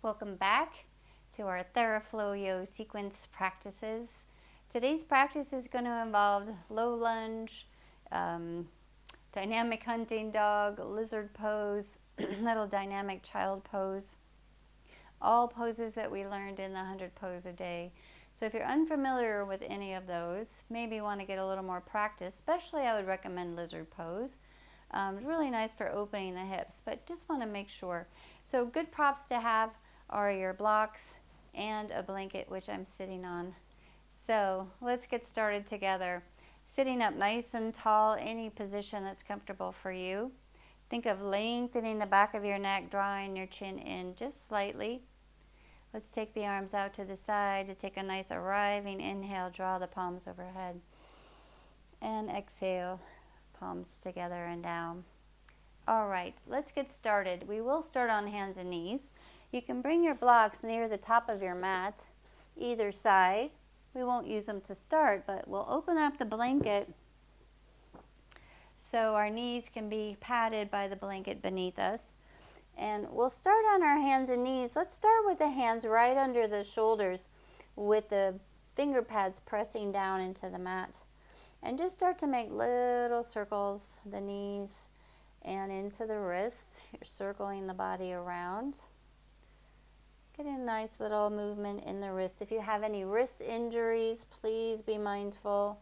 Welcome back to our TheraFlow sequence practices. Today's practice is going to involve low lunge, dynamic hunting dog, lizard pose, little dynamic child pose, all poses that we learned in the 100 pose a day. So if you're unfamiliar with any of those, maybe want to get a little more practice, especially I would recommend lizard pose. It's really nice for opening the hips, but just want to make sure. So good props to have are your blocks and a blanket, which I'm sitting on. So let's get started together. Sitting up nice and tall, any position that's comfortable for you. Think of lengthening the back of your neck, drawing your chin in just slightly. Let's take the arms out to the side to take a nice arriving inhale, draw the palms overhead. And exhale, palms together and down. All right, let's get started. We will start on hands and knees. You can bring your blocks near the top of your mat, either side. We won't use them to start, but we'll open up the blanket so our knees can be padded by the blanket beneath us. And we'll start on our hands and knees. Let's start with the hands right under the shoulders with the finger pads pressing down into the mat. And just start to make little circles, the knees and into the wrists. You're circling the body around. Get a nice little movement in the wrist. If you have any wrist injuries, please be mindful.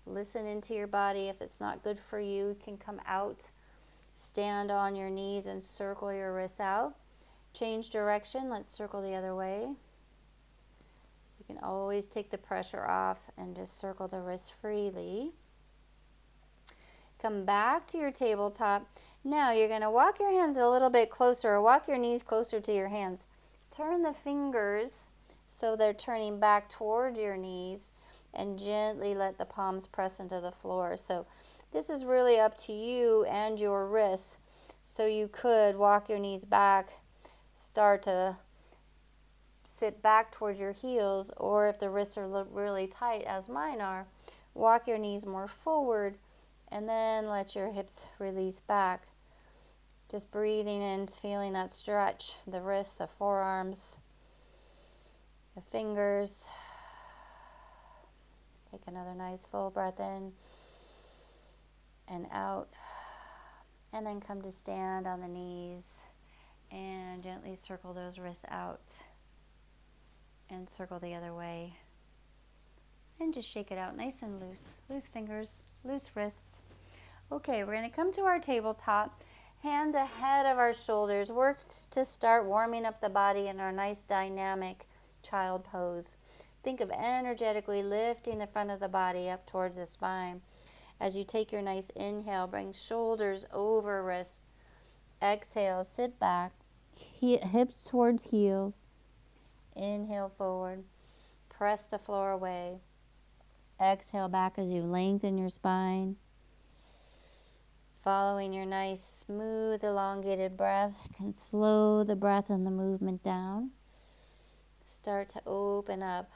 Listen into your body. If it's not good for you, you can come out. Stand on your knees and circle your wrists out. Change direction. Let's circle the other way. You can always take the pressure off and just circle the wrist freely. Come back to your tabletop. Now you're going to walk your hands a little bit closer, or walk your knees closer to your hands. Turn the fingers so they're turning back towards your knees, and gently let the palms press into the floor. So this is really up to you and your wrists. So you could walk your knees back, start to sit back towards your heels, or if the wrists are really tight, as mine are, walk your knees more forward and then let your hips release back. Just breathing in, feeling that stretch, the wrists, the forearms, the fingers. Take another nice full breath in and out. And then come to stand on the knees and gently circle those wrists out. And circle the other way. And just shake it out nice and loose. Loose fingers, loose wrists. Okay, we're going to come to our tabletop. Hands ahead of our shoulders. Work to start warming up the body in our nice dynamic child pose. Think of energetically lifting the front of the body up towards the spine. As you take your nice inhale, bring shoulders over wrists. Exhale, sit back, hips towards heels. Inhale forward, press the floor away. Exhale back as you lengthen your spine. Following your nice, smooth, elongated breath, can slow the breath and the movement down. Start to open up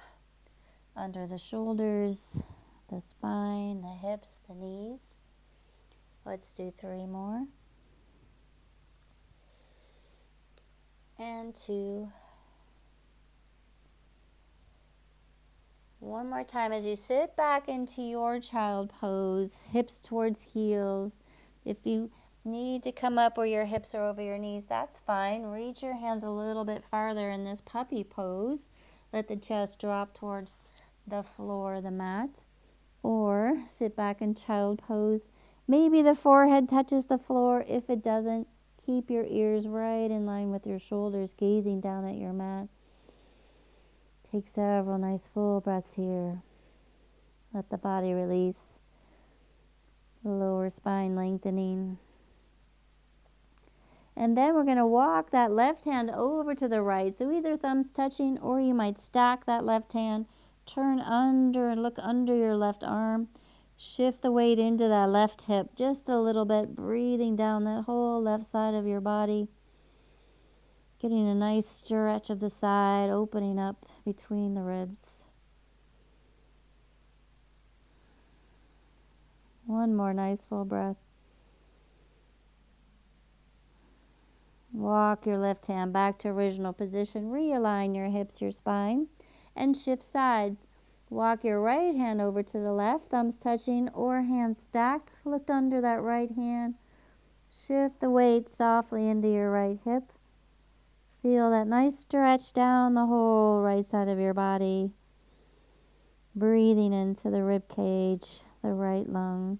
under the shoulders, the spine, the hips, the knees. Let's do 3 more. And 2. One more time as you sit back into your child pose, hips towards heels. If you need to come up where your hips are over your knees, that's fine. Reach your hands a little bit farther in this puppy pose. Let the chest drop towards the floor, the mat. Or sit back in child pose. Maybe the forehead touches the floor. If it doesn't, keep your ears right in line with your shoulders, gazing down at your mat. Take several nice full breaths here. Let the body release. The lower spine lengthening. And then we're going to walk that left hand over to the right. So either thumbs touching, or you might stack that left hand. Turn under and look under your left arm. Shift the weight into that left hip just a little bit, breathing down that whole left side of your body. Getting a nice stretch of the side, opening up between the ribs. One more nice full breath. Walk your left hand back to original position. Realign your hips, your spine, and shift sides. Walk your right hand over to the left, thumbs touching or hands stacked. Look under that right hand. Shift the weight softly into your right hip. Feel that nice stretch down the whole right side of your body. Breathing into the rib cage, the right lung.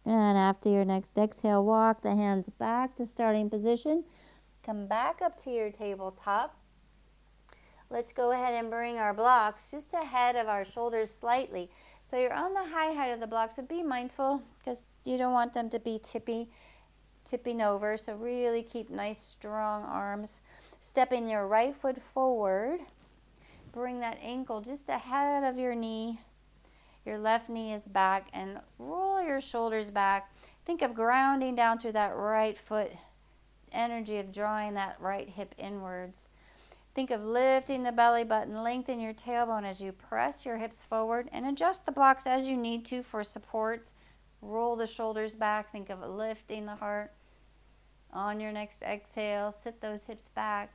And after your next exhale, walk the hands back to starting position. Come back up to your tabletop. Let's go ahead and bring our blocks just ahead of our shoulders slightly. So you're on the high height of the blocks, so be mindful because you don't want them to be tipping over. So really keep nice strong arms. Stepping your right foot forward. Bring that ankle just ahead of your knee. Your left knee is back and roll your shoulders back. Think of grounding down through that right foot. Energy of drawing that right hip inwards. Think of lifting the belly button, lengthen your tailbone as you press your hips forward and adjust the blocks as you need to for support. Roll the shoulders back. Think of lifting the heart. On your next exhale, sit those hips back.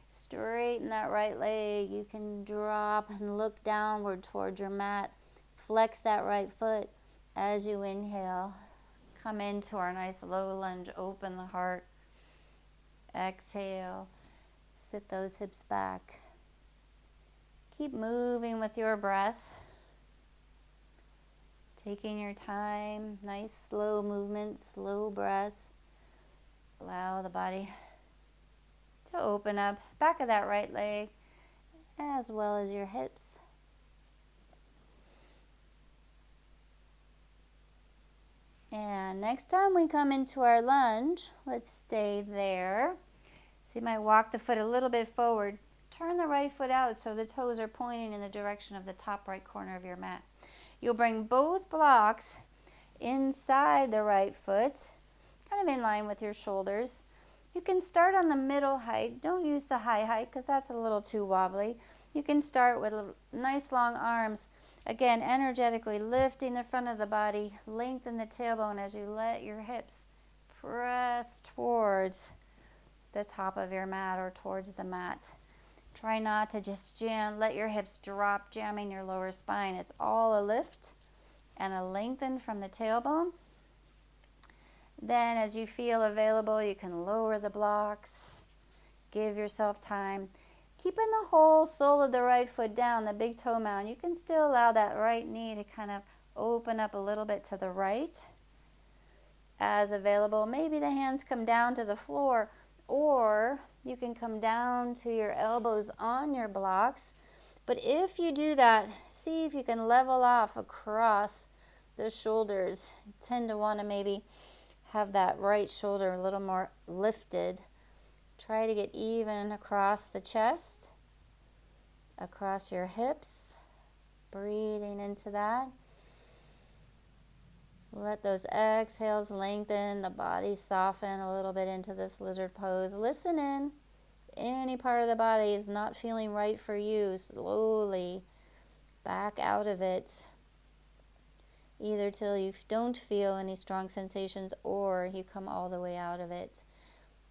Straighten that right leg. You can drop and look downward toward your mat. Flex that right foot as you inhale. Come into our nice low lunge. Open the heart. Exhale. Sit those hips back. Keep moving with your breath. Taking your time. Nice slow movement, slow breath. Allow the body to open up. Back of that right leg as well as your hips. And next time we come into our lunge, let's stay there. So you might walk the foot a little bit forward. Turn the right foot out so the toes are pointing in the direction of the top right corner of your mat. You'll bring both blocks inside the right foot, kind of in line with your shoulders. You can start on the middle height. Don't use the high height because that's a little too wobbly. You can start with nice long arms. Again, energetically lifting the front of the body, lengthen the tailbone as you let your hips press towards the top of your mat or towards the mat. Try not to just jam, let your hips drop, jamming your lower spine. It's all a lift and a lengthen from the tailbone. Then as you feel available, you can lower the blocks, give yourself time. Keeping the whole sole of the right foot down, the big toe mound, you can still allow that right knee to kind of open up a little bit to the right as available. Maybe the hands come down to the floor, or you can come down to your elbows on your blocks. But if you do that, see if you can level off across the shoulders. You tend to want to maybe have that right shoulder a little more lifted. Try to get even across the chest, across your hips, breathing into that. Let those exhales lengthen, the body soften a little bit into this lizard pose. Listen in. Any part of the body is not feeling right for you, slowly back out of it, either till you don't feel any strong sensations or you come all the way out of it.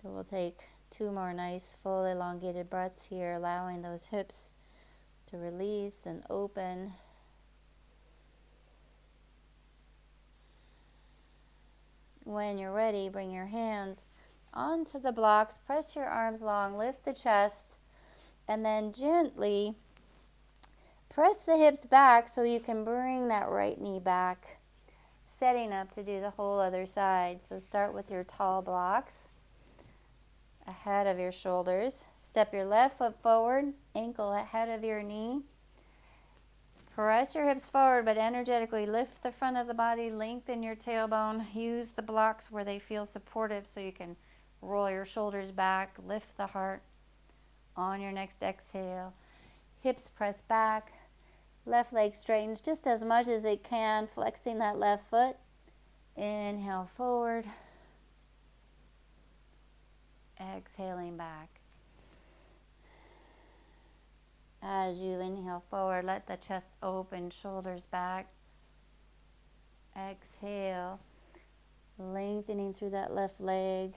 It will take 2 more nice full elongated breaths here, allowing those hips to release and open. When you're ready, bring your hands onto the blocks, press your arms long, lift the chest, and then gently press the hips back so you can bring that right knee back, setting up to do the whole other side. So start with your tall blocks ahead of your shoulders. Step your left foot forward, ankle ahead of your knee. Press your hips forward, but energetically lift the front of the body, lengthen your tailbone. Use the blocks where they feel supportive so you can roll your shoulders back, lift the heart. On your next exhale, hips press back, left leg straightens just as much as it can, flexing that left foot. Inhale forward. Exhaling back. As you inhale forward, let the chest open, shoulders back. Exhale, lengthening through that left leg,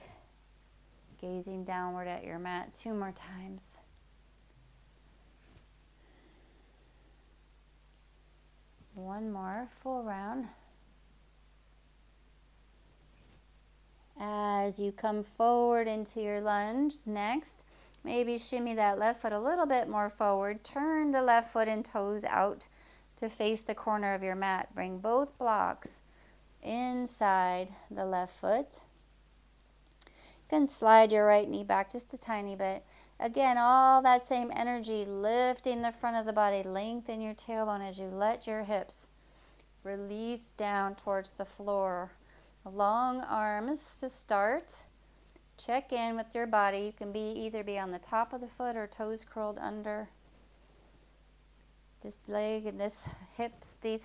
gazing downward at your mat 2 more times. One more full round. As you come forward into your lunge, next, maybe shimmy that left foot a little bit more forward. Turn the left foot and toes out to face the corner of your mat. Bring both blocks inside the left foot. You can slide your right knee back just a tiny bit. Again, all that same energy, lifting the front of the body, lengthen your tailbone as you let your hips release down towards the floor. Long arms to start. Check in with your body. You can either be on the top of the foot or toes curled under. This leg and these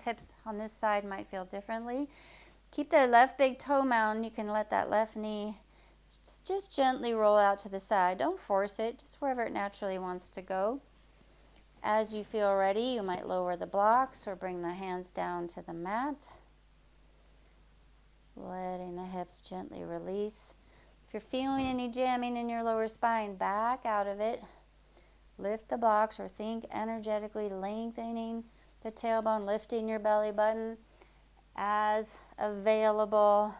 hips on this side might feel differently. Keep the left big toe mounted. You can let that left knee just gently roll out to the side. Don't force it, just wherever it naturally wants to go. As you feel ready, you might lower the blocks or bring the hands down to the mat. Letting the hips gently release. If you're feeling any jamming in your lower spine, back out of it. Lift the blocks or think energetically lengthening the tailbone, lifting your belly button as available.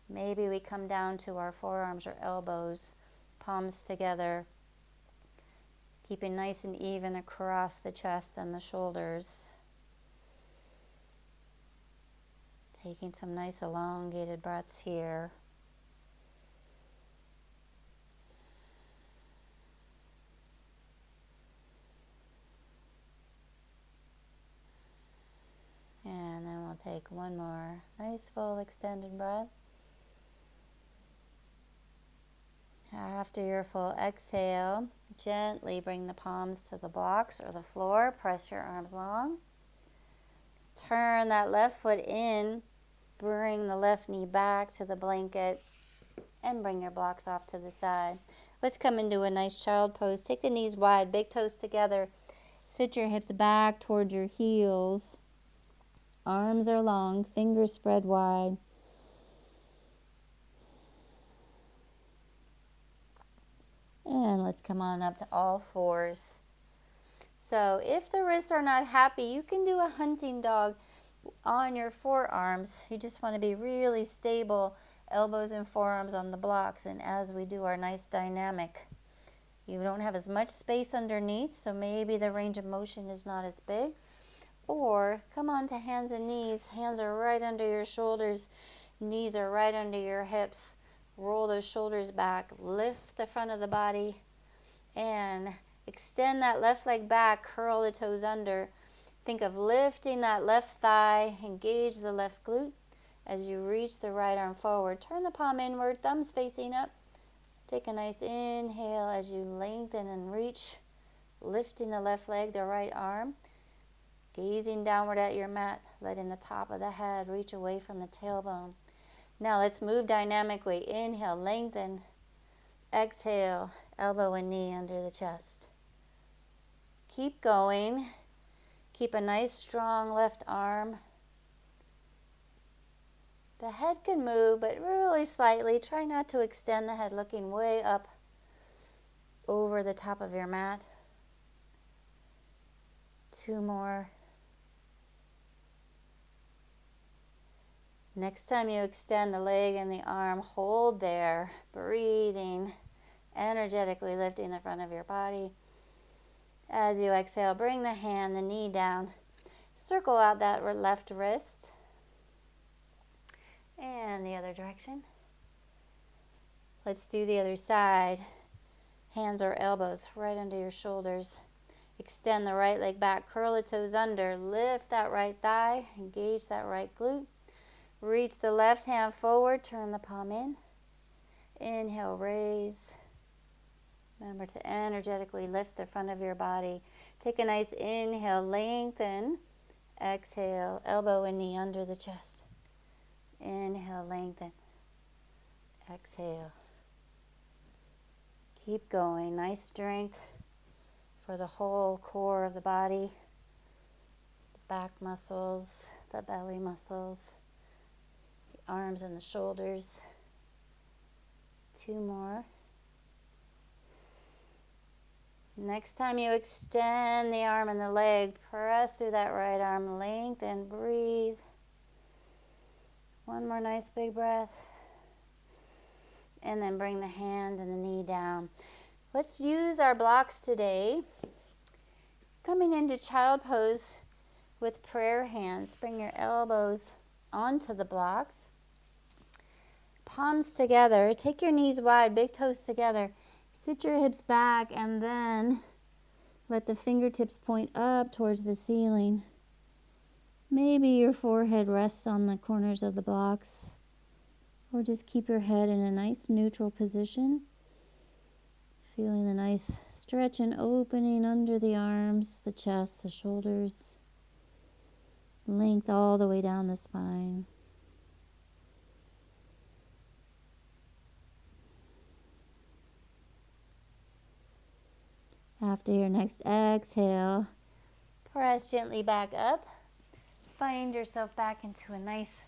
Maybe we come down to our forearms or elbows, palms together, keeping nice and even across the chest and the shoulders. Taking some nice elongated breaths here. And then we'll take one more nice full extended breath. After your full exhale, gently bring the palms to the blocks or the floor. Press your arms long. Turn that left foot in. Bring the left knee back to the blanket and bring your blocks off to the side. Let's come into a nice child pose. Take the knees wide, big toes together. Sit your hips back towards your heels. Arms are long, fingers spread wide. And let's come on up to all fours. So if the wrists are not happy, you can do a hunting dog on your forearms. You just want to be really stable, elbows and forearms on the blocks. And as we do our nice dynamic, you don't have as much space underneath, so maybe the range of motion is not as big. Or come on to hands and knees. Hands are right under your shoulders. Knees are right under your hips. Roll those shoulders back. Lift the front of the body. And extend that left leg back. Curl the toes under. Think of lifting that left thigh. Engage the left glute. As you reach the right arm forward, turn the palm inward. Thumbs facing up. Take a nice inhale as you lengthen and reach. Lifting the left leg, the right arm. Gazing downward at your mat, letting the top of the head reach away from the tailbone. Now let's move dynamically. Inhale, lengthen. Exhale, elbow and knee under the chest. Keep going. Keep a nice strong left arm. The head can move, but really slightly. Try not to extend the head, looking way up over the top of your mat. 2 more. Next time you extend the leg and the arm, hold there, breathing, energetically lifting the front of your body. As you exhale, bring the hand, the knee down. Circle out that left wrist. And the other direction. Let's do the other side. Hands or elbows right under your shoulders. Extend the right leg back, curl the toes under, lift that right thigh, engage that right glute. Reach the left hand forward, turn the palm in. Inhale, raise. Remember to energetically lift the front of your body. Take a nice inhale, lengthen. Exhale, elbow and knee under the chest. Inhale, lengthen. Exhale. Keep going. Nice strength for the whole core of the body. The back muscles, the belly muscles, the arms and the shoulders. 2 more. Next time you extend the arm and the leg, press through that right arm, lengthen, breathe. 1 more nice big breath. And then bring the hand and the knee down. Let's use our blocks today. Coming into child pose with prayer hands. Bring your elbows onto the blocks. Palms together. Take your knees wide, big toes together. Sit your hips back and then let the fingertips point up towards the ceiling. Maybe your forehead rests on the corners of the blocks, or just keep your head in a nice neutral position. Feeling the nice stretch and opening under the arms, the chest, the shoulders. Length all the way down the spine. After your next exhale, press gently back up. Find yourself back into a nice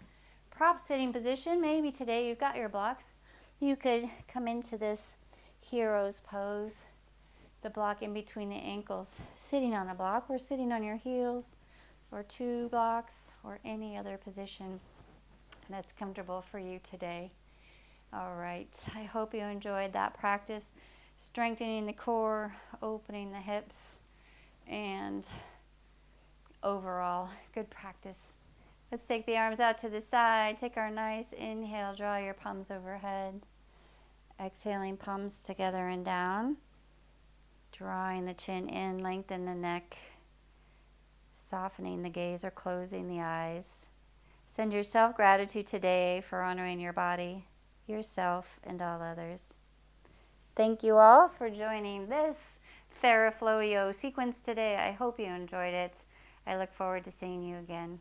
prop sitting position. Maybe today you've got your blocks. You could come into this hero's pose, the block in between the ankles, sitting on a block or sitting on your heels or 2 blocks or any other position that's comfortable for you today. All right, I hope you enjoyed that practice, strengthening the core, opening the hips, and overall, good practice. Let's take the arms out to the side. Take our nice inhale, draw your palms overhead. Exhaling, palms together and down. Drawing the chin in, lengthen the neck. Softening the gaze or closing the eyes. Send yourself gratitude today for honoring your body, yourself, and all others. Thank you all for joining this TheraFlowio sequence today. I hope you enjoyed it. I look forward to seeing you again.